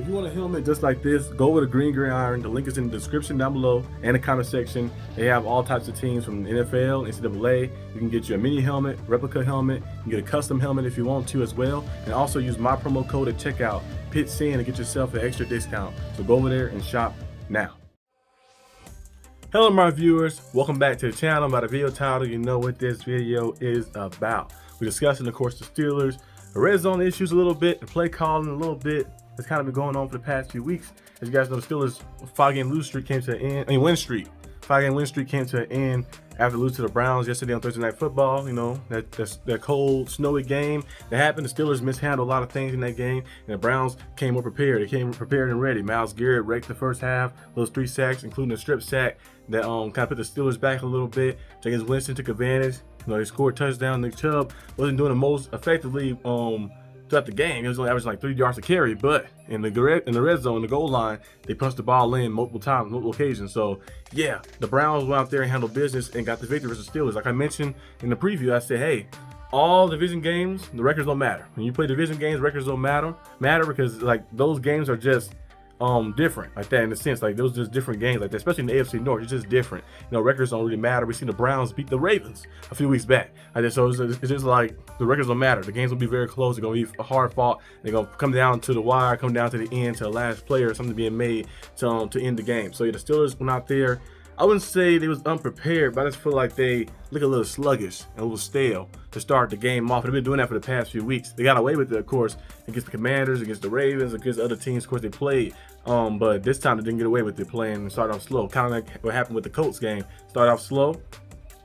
If you want a helmet just like this, go with a green gridiron. The link is in the description down below and the comment section. They have all types of teams from the NFL, NCAA. You can get you a mini helmet, replica helmet. You can get a custom helmet if you want to as well. And also use my promo code at checkout, PITSEN, to get yourself an extra discount. So go over there and shop now. Hello my viewers, welcome back to the channel. By the video title, you know what this video is about. We're discussing, of course, the Steelers, the red zone issues a little bit, the play calling a little bit. It's kind of been going on for the past few weeks. As you guys know, the Steelers' 5-game lose streak came to an end. Win streak. 5-game win streak came to an end after losing to the Browns yesterday on Thursday Night Football. You know, that cold, snowy game that happened. The Steelers mishandled a lot of things in that game, and the Browns came more prepared. They came prepared and ready. Myles Garrett wrecked the first half, those 3 sacks, including a strip sack that kind of put the Steelers back a little bit. James Winston took advantage. You know, they scored a touchdown. Nick Chubb wasn't doing the most effectively throughout the game. He was only averaging like 3 yards to carry, but in the red zone, the goal line, they punched the ball in multiple times, multiple occasions. So yeah, the Browns went out there and handled business and got the victory versus the Steelers. Like I mentioned in the preview, I said, hey, all division games, the records don't matter. When you play division games, records don't matter because like those games are just different like that, in a sense. Like those just different games like that, especially in the AFC North. It's just different. You know, records don't really matter. We seen the Browns beat the Ravens a few weeks back. So it's just like the records don't matter. The games will be very close. They're gonna be hard fought. They're gonna come down to the wire, come down to the end, to the last player, something being made to end the game. So yeah, the Steelers went out there. I wouldn't say they was unprepared, but I just feel like they look a little sluggish and a little stale to start the game off. They've been doing that for the past few weeks. They got away with it, of course, against the Commanders, against the Ravens, against other teams, of course, they played. But this time they didn't get away with it, playing and start off slow. Kind of like what happened with the Colts game. Start off slow.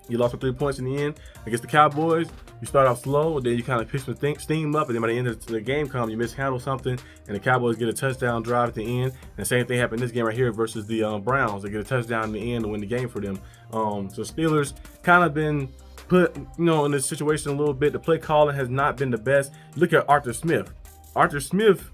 You lost for 3 points in the end. Against the Cowboys, you start off slow, then you kind of pitch the steam up, and then by the end of the game you mishandle something, and the Cowboys get a touchdown drive at the end. And the same thing happened in this game right here versus the Browns. They get a touchdown in the end to win the game for them. So Steelers kind of been put, in this situation a little bit. The play calling has not been the best. Look at Arthur Smith. Arthur Smith,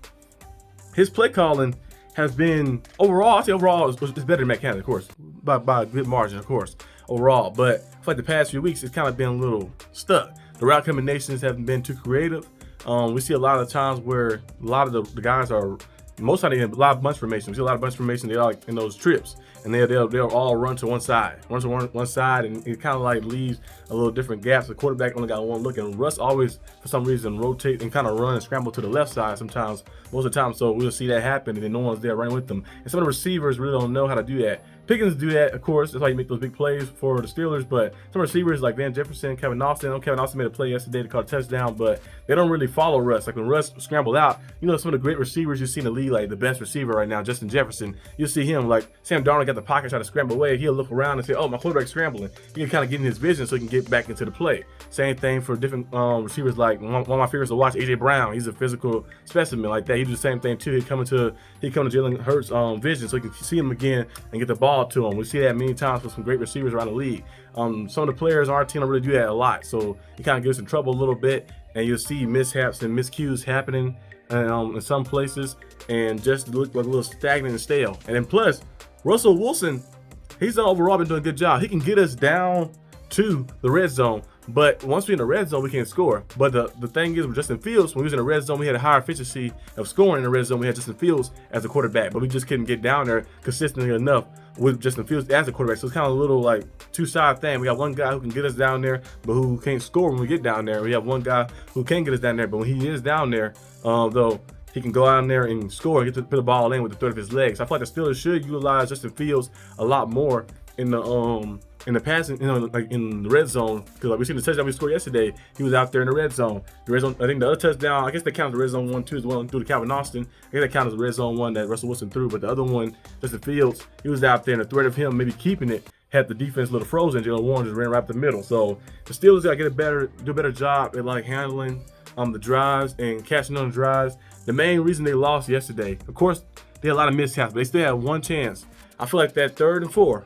his play calling has been overall, I say overall, it's better than Matt Canada, of course, by a good margin, of course, overall. But for like the past few weeks, it's kind of been a little stuck. The route combinations haven't been too creative. We see a lot of times where a lot of the guys are, most of the time, a lot of bunch formation. We see a lot of bunch formation. They're like in those trips, and they'll all run to one side, and it kind of like leaves a little different gaps. The quarterback only got one look, and Russ always, for some reason, rotate and kind of run and scramble to the left side sometimes, most of the time. So we'll see that happen, and then no one's there running with them. And some of the receivers really don't know how to do that. Pickens do that, of course. That's why you make those big plays for the Steelers. But some receivers like Van Jefferson, Kevin Austin. Kevin Austin made a play yesterday to call a touchdown, but they don't really follow Russ. Like when Russ scrambled out, some of the great receivers you see in the league, like the best receiver right now, Justin Jefferson. You'll see him, like Sam Darnold got the pocket, try to scramble away. He'll look around and say, oh, my quarterback's scrambling. He can kind of get in his vision so he can get back into the play. Same thing for different receivers, like one of my favorites to watch, A.J. Brown. He's a physical specimen like that. He do the same thing too. He come to Jalen Hurts' vision so he can see him again and get the ball to him. We see that many times with some great receivers around the league. Some of the players on our team don't really do that a lot, so it kind of gets in trouble a little bit, and you'll see mishaps and miscues happening in some places, and just look like a little stagnant and stale. And then plus, Russell Wilson, he's overall been doing a good job. He can get us down to the red zone, but once we're in the red zone, we can't score. But the thing is, with Justin Fields, when we was in the red zone, we had a higher efficiency of scoring in the red zone. We had Justin Fields as a quarterback, but we just couldn't get down there consistently enough with Justin Fields as a quarterback. So it's kind of a little like two-side thing. We got one guy who can get us down there, but who can't score when we get down there. We have one guy who can get us down there, but when he is down there, though, he can go out there and score and get to put the ball in with the threat of his legs. I feel like the Steelers should utilize Justin Fields a lot more in the passing, like in the red zone, because like we seen the touchdown we scored yesterday. He was out there in the red zone. The red zone, I think the other touchdown, I guess that counts the red zone one too, is the one through to Calvin Austin. I guess that counts as the red zone one that Russell Wilson threw, but the other one, Justin Fields, he was out there, and the threat of him maybe keeping it had the defense a little frozen. Jalen Warren just ran right up the middle. So the Steelers got to do a better job at like handling the drives and catching on the drives. The main reason they lost yesterday, of course, they had a lot of mishaps, but they still had one chance. I feel like that 3rd and 4.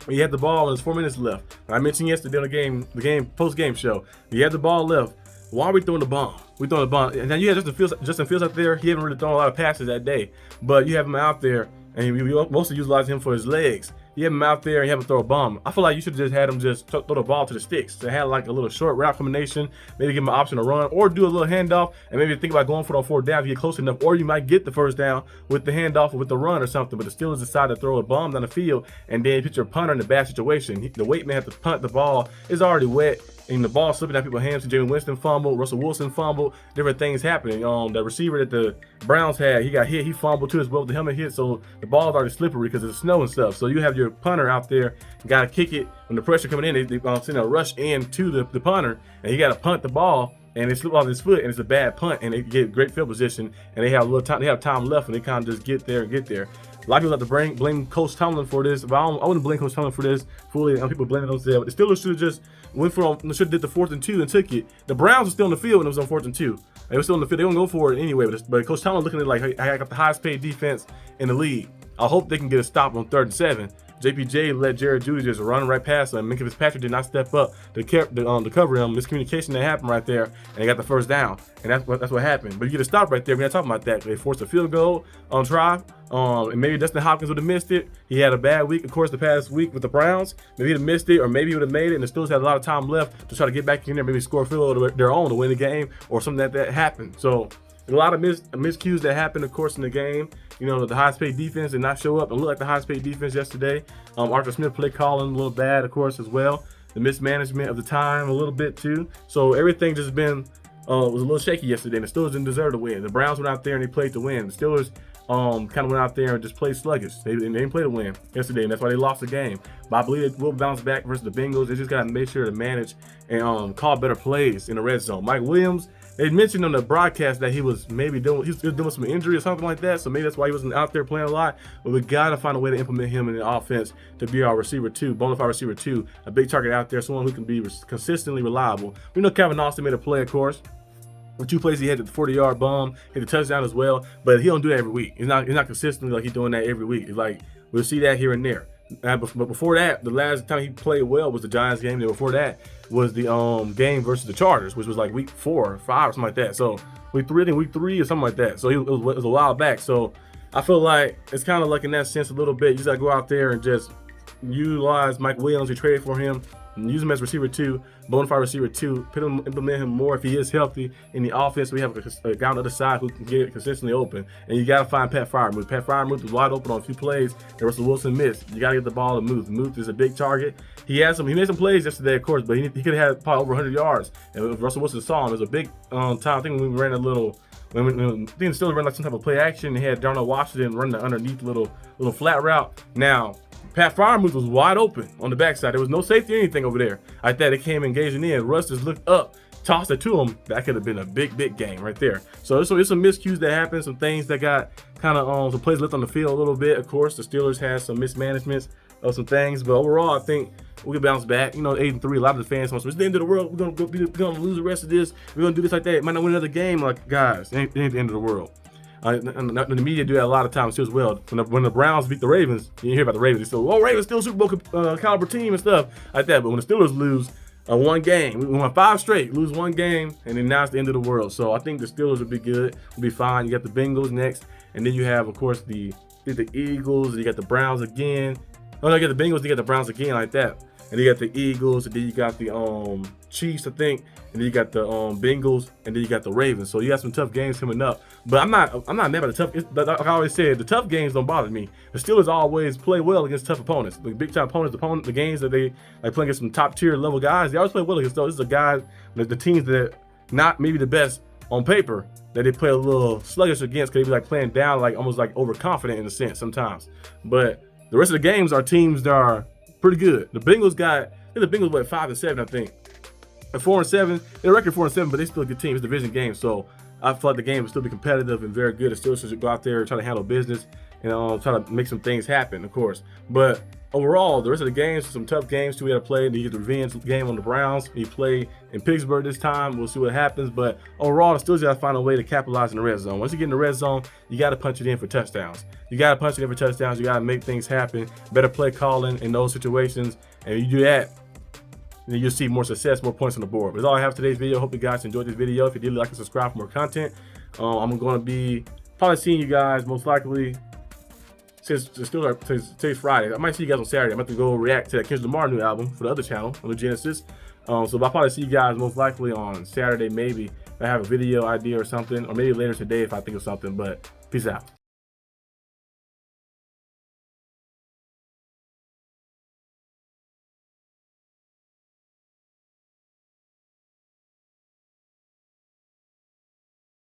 He had the ball and there's 4 minutes left. I mentioned yesterday on the post-game show, he had the ball left. Why are we throwing the bomb? We throwing the bomb. And now you have Justin Fields out there. He haven't really thrown a lot of passes that day, but you have him out there, and we mostly utilize him for his legs. you have him out there and you have him throw a bomb. I feel like you should have just had him just throw the ball to the sticks. They had like a little short route combination, maybe give him an option to run or do a little handoff, and maybe think about going for it on 4th down if you get close enough, or you might get the 1st down with the handoff or with the run or something. But the Steelers decide to throw a bomb down the field and then put your punter in a bad situation. The weight man have to punt the ball. It's already wet, and the ball slipping out people's hands. Jameis Winston fumbled, Russell Wilson fumbled, different things happening. The receiver that the Browns had, he got hit, he fumbled too as well with the helmet hit, so the ball's already slippery because of the snow and stuff. So you have your punter out there, got to kick it when the pressure coming in. They send a rush in to the punter, and he got to punt the ball, and it slipped off his foot, and it's a bad punt, and they get great field position, and they have a little time. They have time left, and they kind of just get there. A lot of people have to blame Coach Tomlin for this, but I wouldn't blame Coach Tomlin for this fully. People blaming those there. But the Steelers should have just should have did the 4th and 2 and took it. The Browns were still in the field when it was on 4th and 2. They were still in the field. They wouldn't go for it anyway. But Coach Tomlin looking at it like, hey, I got the highest paid defense in the league. I hope they can get a stop on 3rd and 7. JPJ let Jared Judy just run right past him. Minka Fitzpatrick did not step up to cover him. Miscommunication that happened right there, and they got the 1st down. And that's what happened. But you get a stop right there. We're not talking about that. They forced a field goal on try. And maybe Dustin Hopkins would have missed it. He had a bad week, of course, the past week with the Browns. Maybe he'd have missed it, or maybe he would have made it, and the Steelers had a lot of time left to try to get back in there, maybe score a field goal of their own to win the game, or something that happened. So a lot of miscues that happened, of course, in the game. The highest paid defense did not show up and look like the highest paid defense yesterday. Arthur Smith play calling a little bad, of course, as well. The mismanagement of the time a little bit too. So everything just been was a little shaky yesterday, and the Steelers didn't deserve to win. The Browns went out there and they played to win. The Steelers kind of went out there and just played sluggish. They didn't play to win yesterday, and that's why they lost the game. But I believe they will bounce back versus the Bengals. They just got to make sure to manage and call better plays in the red zone. Mike Williams, they mentioned on the broadcast that he was maybe doing some injury or something like that, so maybe that's why he wasn't out there playing a lot. But we got to find a way to implement him in the offense to be our receiver 2, bona fide receiver 2, a big target out there, someone who can be consistently reliable. We know Calvin Austin made a play, of course. The 2 plays he had, the 40-yard bomb, hit the touchdown as well, but he don't do that every week. He's not consistently like he's doing that every week. It's like we'll see that here and there. But before that, the last time he played well was the Giants game. Then before that was the game versus the Chargers, which was like week 4 or 5 or something like that. So week 3 or something like that. So it was a while back. So I feel like it's kind of like in that sense a little bit. You just got to go out there and just utilize Mike Williams. We traded for him. Use him as receiver 2, bona fide receiver 2. Implement him more if he is healthy in the offense. We have a guy on the other side who can get it consistently open. And you got to find Pat Freiermuth. Pat Freiermuth was wide open on a few plays that Russell Wilson missed. You got to get the ball to Muth. Muth is a big target. He made some plays yesterday, of course, but he could have had probably over 100 yards. And if Russell Wilson saw him, it was a big time. I think when we ran a little. When they still run like some type of play action, they had Darnell Washington run the underneath little flat route. Now, Pat Freiermuth was wide open on the backside. There was no safety or anything over there. Like that, it came engaging in. Russ just looked up, tossed it to him. That could have been a big game right there. So it's some miscues that happened, some things that got kind of some plays left on the field a little bit. Of course, the Steelers had some mismanagements of some things, but overall, I think we can bounce back. 8-3. A lot of the fans want, it's the end of the world. We're gonna lose the rest of this. We're gonna do this like that. Might not win another game. Like, guys, it ain't the end of the world. And the media do that a lot of times too as well. When the Browns beat the Ravens, you hear about the Ravens. They still, Ravens still Super Bowl caliber team and stuff like that. But when the Steelers lose one game, we won 5 straight, lose one game, and then now it's the end of the world. So I think the Steelers will be good, will be fine. You got the Bengals next, and then you have, of course, the Eagles. You got the Browns again. Oh no, you got the Bengals. You got the Browns again like that. And then you got the Eagles, and then you got the Chiefs, I think, and then you got the Bengals, and then you got the Ravens. So you got some tough games coming up. But I'm not mad about the tough. Like I always said, the tough games don't bother me. The Steelers always play well against tough opponents, the big time opponents. The games that they like playing against some top tier level guys, they always play well against those. This is a guy, the teams that not maybe the best on paper, that they play a little sluggish against, because they be like playing down, like almost like overconfident in a sense sometimes. But the rest of the games are teams that are pretty good. The Bengals went 5-7, I think. At 4-7, their record 4-7, but they still a good team. It's a division game, so I feel like the game will still be competitive and very good. The Steelers should go out there and try to handle business and try to make some things happen, of course. But overall, the rest of the games, some tough games too we had to play. You get the revenge game on the Browns. You play in Pittsburgh this time. We'll see what happens. But overall, the Steelers got to find a way to capitalize in the red zone. Once you get in the red zone, you got to punch it in for touchdowns. You got to punch it in for touchdowns. You got to make things happen. Better play calling in those situations. And you do that, then you'll see more success, more points on the board. But that's all I have for today's video. Hope you guys enjoyed this video. If you did, like and subscribe for more content. I'm going to be probably seeing you guys most likely since today's Friday, I might see you guys on Saturday. I'm about to go react to that Kendrick Lamar new album for the other channel on the Genesis. So I'll probably see you guys most likely on Saturday, maybe. If I have a video idea or something, or maybe later today if I think of something. But peace out.